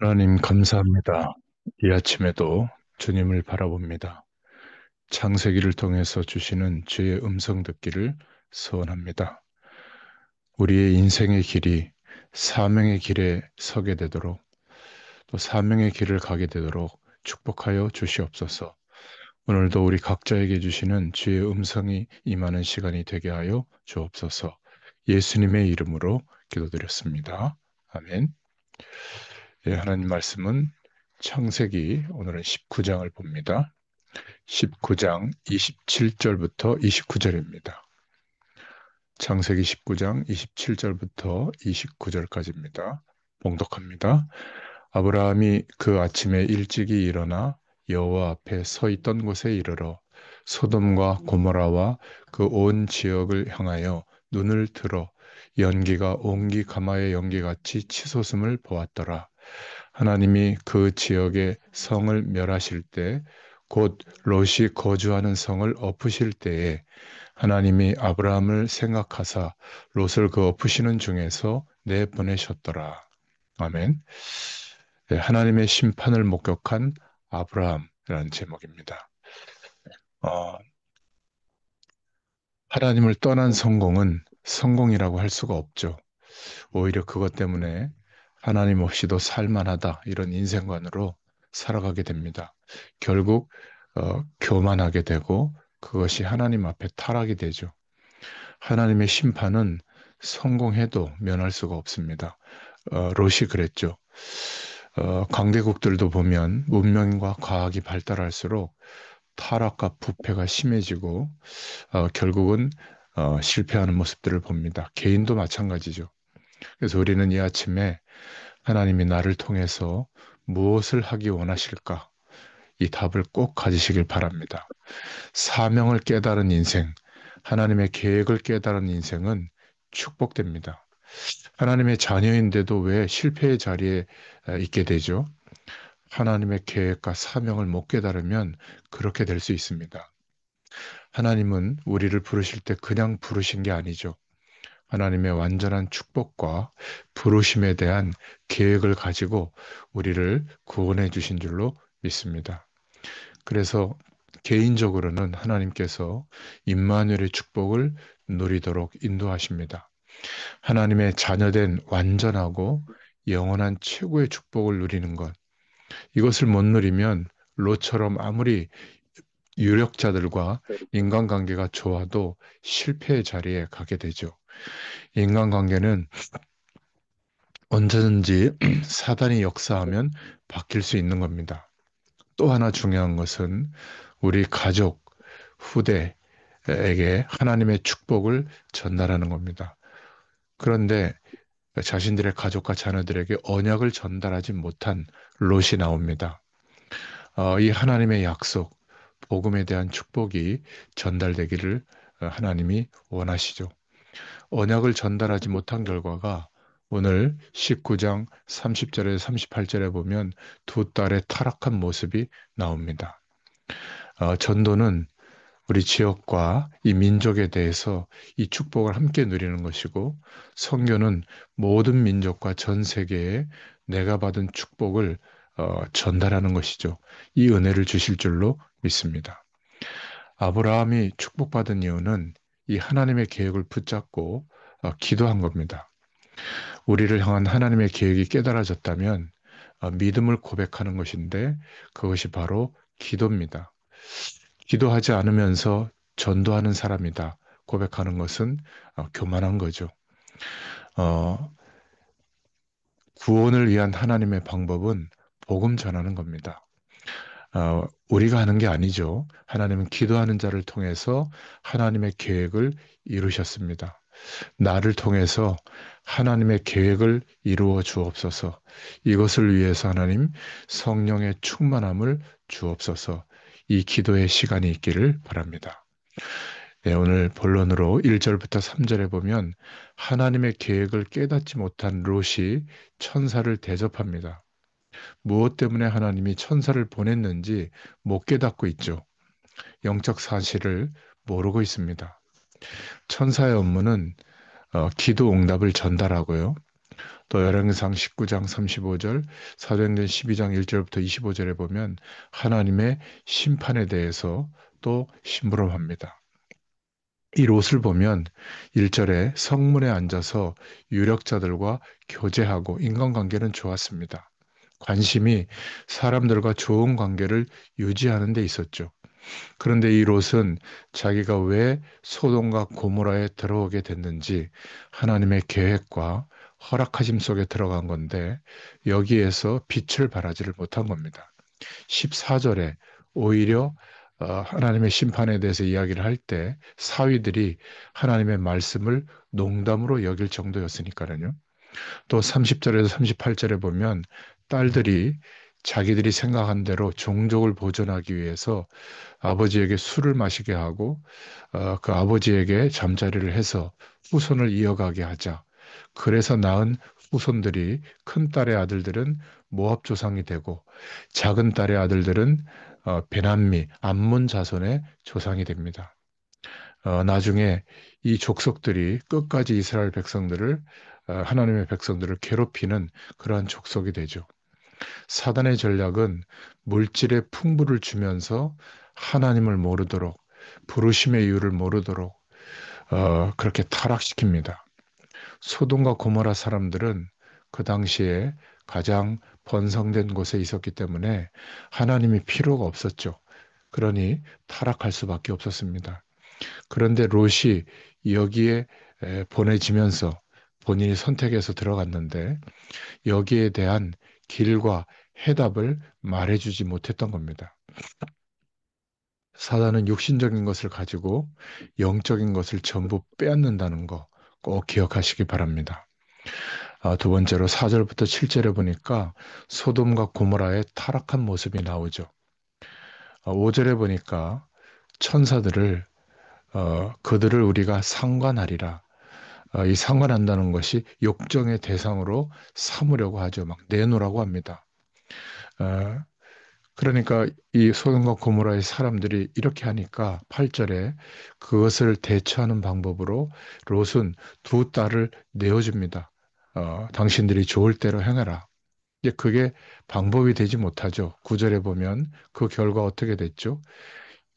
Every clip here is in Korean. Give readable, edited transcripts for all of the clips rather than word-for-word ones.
하나님 감사합니다. 이 아침에도 주님을 바라봅니다. 창세기를 통해서 주시는 주의 음성 듣기를 소원합니다. 우리의 인생의 길이 사명의 길에 서게 되도록 또 사명의 길을 가게 되도록 축복하여 주시옵소서. 오늘도 우리 각자에게 주시는 주의 음성이 임하는 시간이 되게 하여 주옵소서. 예수님의 이름으로 기도드렸습니다. 아멘. 예, 하나님 말씀은 창세기 오늘은 19장을 봅니다. 19장 27절부터 29절입니다. 창세기 19장 27절부터 29절까지입니다. 봉독합니다. 아브라함이 그 아침에 일찍이 일어나 여호와 앞에 서 있던 곳에 이르러 소돔과 고모라와 그 온 지역을 향하여 눈을 들어 연기가 옹기 가마의 연기같이 치솟음을 보았더라. 하나님이 그 지역의 성을 멸하실 때, 곧 롯이 거주하는 성을 엎으실 때에 하나님이 아브라함을 생각하사 롯을 그 엎으시는 중에서 내보내셨더라. 아멘. 네, 하나님의 심판을 목격한 아브라함이라는 제목입니다. 어, 하나님을 떠난 성공은 성공이라고 할 수가 없죠. 오히려 그것 때문에 하나님 없이도 살만하다 이런 인생관으로 살아가게 됩니다. 결국 교만하게 되고 그것이 하나님 앞에 타락이 되죠. 하나님의 심판은 성공해도 면할 수가 없습니다. 롯이 그랬죠. 강대국들도 보면 문명과 과학이 발달할수록 타락과 부패가 심해지고 결국은 실패하는 모습들을 봅니다. 개인도 마찬가지죠. 그래서 우리는 이 아침에 하나님이 나를 통해서 무엇을 하기 원하실까? 이 답을 꼭 가지시길 바랍니다. 사명을 깨달은 인생, 하나님의 계획을 깨달은 인생은 축복됩니다. 하나님의 자녀인데도 왜 실패의 자리에 있게 되죠? 하나님의 계획과 사명을 못 깨달으면 그렇게 될 수 있습니다. 하나님은 우리를 부르실 때 그냥 부르신 게 아니죠. 하나님의 완전한 축복과 부르심에 대한 계획을 가지고 우리를 구원해 주신 줄로 믿습니다. 그래서 개인적으로는 하나님께서 임마누엘의 축복을 누리도록 인도하십니다. 하나님의 자녀된 완전하고 영원한 최고의 축복을 누리는 것. 이것을 못 누리면 롯처럼 아무리 유력자들과 인간관계가 좋아도 실패의 자리에 가게 되죠. 인간관계는 언제든지 사단이 역사하면 바뀔 수 있는 겁니다. 또 하나 중요한 것은 우리 가족, 후대에게 하나님의 축복을 전달하는 겁니다. 그런데 자신들의 가족과 자녀들에게 언약을 전달하지 못한 롯이 나옵니다. 이 하나님의 약속, 복음에 대한 축복이 전달되기를 하나님이 원하시죠. 언약을 전달하지 못한 결과가 오늘 19장 30절에서 38절에 보면 두 딸의 타락한 모습이 나옵니다. 전도는 우리 지역과 이 민족에 대해서 이 축복을 함께 누리는 것이고, 선교는 모든 민족과 전 세계에 내가 받은 축복을 전달하는 것이죠. 이 은혜를 주실 줄로 믿습니다. 아브라함이 축복받은 이유는 이 하나님의 계획을 붙잡고 기도한 겁니다. 우리를 향한 하나님의 계획이 깨달아졌다면 믿음을 고백하는 것인데 그것이 바로 기도입니다. 기도하지 않으면서 전도하는 사람이다 고백하는 것은 교만한 거죠. 어, 구원을 위한 하나님의 방법은 복음 전하는 겁니다. 우리가 하는 게 아니죠. 하나님은 기도하는 자를 통해서 하나님의 계획을 이루셨습니다. 나를 통해서 하나님의 계획을 이루어 주옵소서. 이것을 위해서 하나님 성령의 충만함을 주옵소서. 이 기도의 시간이 있기를 바랍니다. 네, 오늘 본론으로 1절부터 3절에 보면 하나님의 계획을 깨닫지 못한 롯이 천사를 대접합니다. 무엇 때문에 하나님이 천사를 보냈는지 못 깨닫고 있죠. 영적 사실을 모르고 있습니다. 천사의 업무는 기도 응답을 전달하고요. 또 열왕기상 19장 35절, 사도행전 12장 1절부터 25절에 보면 하나님의 심판에 대해서 또 심부름합니다. 이 롯을 보면 1절에 성문에 앉아서 유력자들과 교제하고 인간관계는 좋았습니다. 관심이 사람들과 좋은 관계를 유지하는 데 있었죠. 그런데 이 롯은 자기가 왜 소돔과 고모라에 들어오게 됐는지 하나님의 계획과 허락하심 속에 들어간 건데 여기에서 빛을 발하지를 못한 겁니다. 14절에 오히려 하나님의 심판에 대해서 이야기를 할 때 사위들이 하나님의 말씀을 농담으로 여길 정도였으니까요. 또 30절에서 38절에 보면 딸들이 자기들이 생각한 대로 종족을 보존하기 위해서 아버지에게 술을 마시게 하고 그 아버지에게 잠자리를 해서 후손을 이어가게 하자. 그래서 낳은 후손들이 큰 딸의 아들들은 모압 조상이 되고 작은 딸의 아들들은 베남미, 암몬 자손의 조상이 됩니다. 나중에 이 족속들이 끝까지 이스라엘 백성들을 하나님의 백성들을 괴롭히는 그러한 족속이 되죠. 사단의 전략은 물질의 풍부를 주면서 하나님을 모르도록 부르심의 이유를 모르도록 그렇게 타락시킵니다. 소돔과 고모라 사람들은 그 당시에 가장 번성된 곳에 있었기 때문에 하나님이 필요가 없었죠. 그러니 타락할 수밖에 없었습니다. 그런데 롯이 여기에 보내지면서 본인이 선택해서 들어갔는데 여기에 대한 길과 해답을 말해주지 못했던 겁니다. 사단은 육신적인 것을 가지고 영적인 것을 전부 빼앗는다는 거 꼭 기억하시기 바랍니다. 두 번째로 4절부터 7절에 보니까 소돔과 고모라의 타락한 모습이 나오죠. 5절에 보니까 천사들을 그들을 우리가 상관하리라. 이 상관한다는 것이 욕정의 대상으로 삼으려고 하죠. 막 내놓으라고 합니다. 어, 그러니까 이 소돔과 고모라의 사람들이 이렇게 하니까 8절에 그것을 대처하는 방법으로 롯은 두 딸을 내어줍니다. 당신들이 좋을 대로 행하라. 이제 그게 방법이 되지 못하죠. 9절에 보면 그 결과 어떻게 됐죠?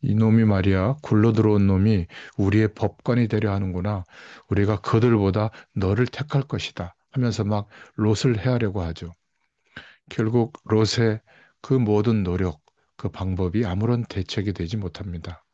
이놈이 말이야, 굴러 들어온 놈이 우리의 법관이 되려 하는구나. 우리가 그들보다 너를 택할 것이다. 하면서 막 롯을 해하려고 하죠. 결국 롯의 그 모든 노력, 그 방법이 아무런 대책이 되지 못합니다.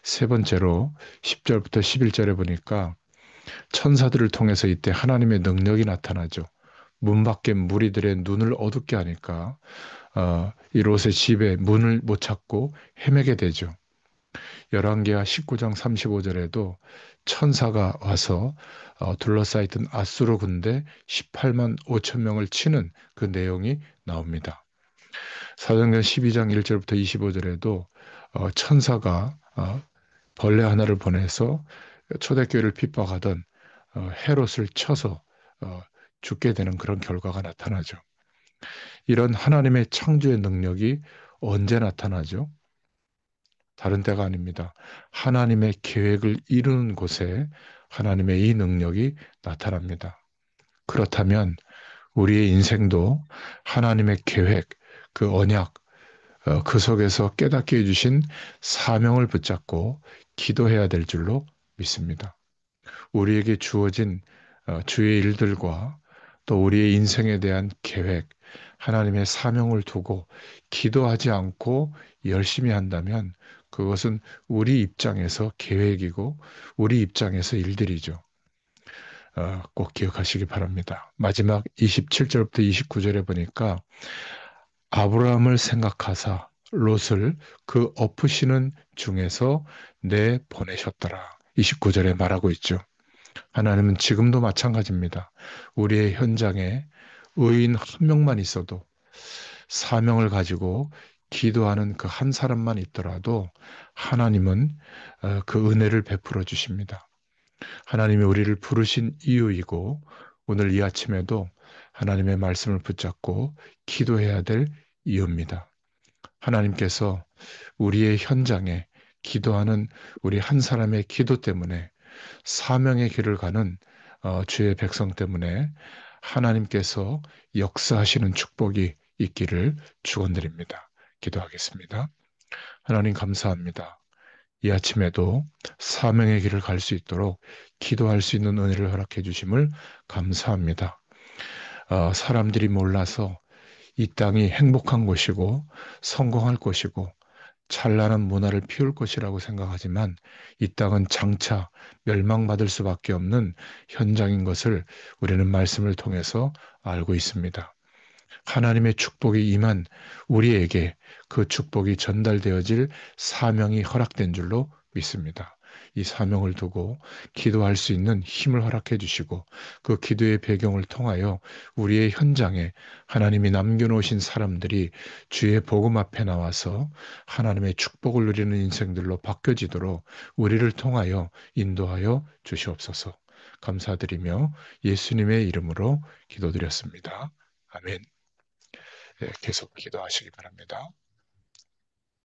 세 번째로 10절부터 11절에 보니까 천사들을 통해서 이때 하나님의 능력이 나타나죠. 문 밖에 무리들의 눈을 어둡게 하니까 이 롯의 집에 문을 못 찾고 헤매게 되죠. 열왕기하 19장 35절에도 천사가 와서 둘러싸있던 아수르 군대 18만 5천 명을 치는 그 내용이 나옵니다. 사도행전 12장 1절부터 25절에도 천사가 벌레 하나를 보내서 초대교회를 핍박하던 헤롯을 쳐서 죽게 되는 그런 결과가 나타나죠. 이런 하나님의 창조의 능력이 언제 나타나죠? 다른 때가 아닙니다. 하나님의 계획을 이루는 곳에 하나님의 이 능력이 나타납니다. 그렇다면 우리의 인생도 하나님의 계획, 그 언약, 그 속에서 깨닫게 해주신 사명을 붙잡고 기도해야 될 줄로 믿습니다. 우리에게 주어진 주의 일들과 또 우리의 인생에 대한 계획, 하나님의 사명을 두고 기도하지 않고 열심히 한다면 그것은 우리 입장에서 계획이고 우리 입장에서 일들이죠. 꼭 기억하시기 바랍니다. 마지막 27절부터 29절에 보니까 아브라함을 생각하사 롯을 그 엎으시는 중에서 내보내셨더라. 29절에 말하고 있죠. 하나님은 지금도 마찬가지입니다. 우리의 현장에 의인 한 명만 있어도 사명을 가지고 기도하는 그 한 사람만 있더라도 하나님은 그 은혜를 베풀어 주십니다. 하나님이 우리를 부르신 이유이고 오늘 이 아침에도 하나님의 말씀을 붙잡고 기도해야 될 이유입니다. 하나님께서 우리의 현장에 기도하는 우리 한 사람의 기도 때문에 사명의 길을 가는 주의 백성 때문에 하나님께서 역사하시는 축복이 있기를 축원드립니다. 기도하겠습니다. 하나님 감사합니다. 이 아침에도 사명의 길을 갈 수 있도록 기도할 수 있는 은혜를 허락해 주심을 감사합니다. 사람들이 몰라서 이 땅이 행복한 곳이고 성공할 곳이고 찬란한 문화를 피울 것이라고 생각하지만 이 땅은 장차 멸망받을 수밖에 없는 현장인 것을 우리는 말씀을 통해서 알고 있습니다. 하나님의 축복이 임한 우리에게 그 축복이 전달되어질 사명이 허락된 줄로 믿습니다. 이 사명을 두고 기도할 수 있는 힘을 허락해 주시고 그 기도의 배경을 통하여 우리의 현장에 하나님이 남겨놓으신 사람들이 주의 복음 앞에 나와서 하나님의 축복을 누리는 인생들로 바뀌어지도록 우리를 통하여 인도하여 주시옵소서. 감사드리며 예수님의 이름으로 기도드렸습니다. 아멘. 계속 기도하시기 바랍니다.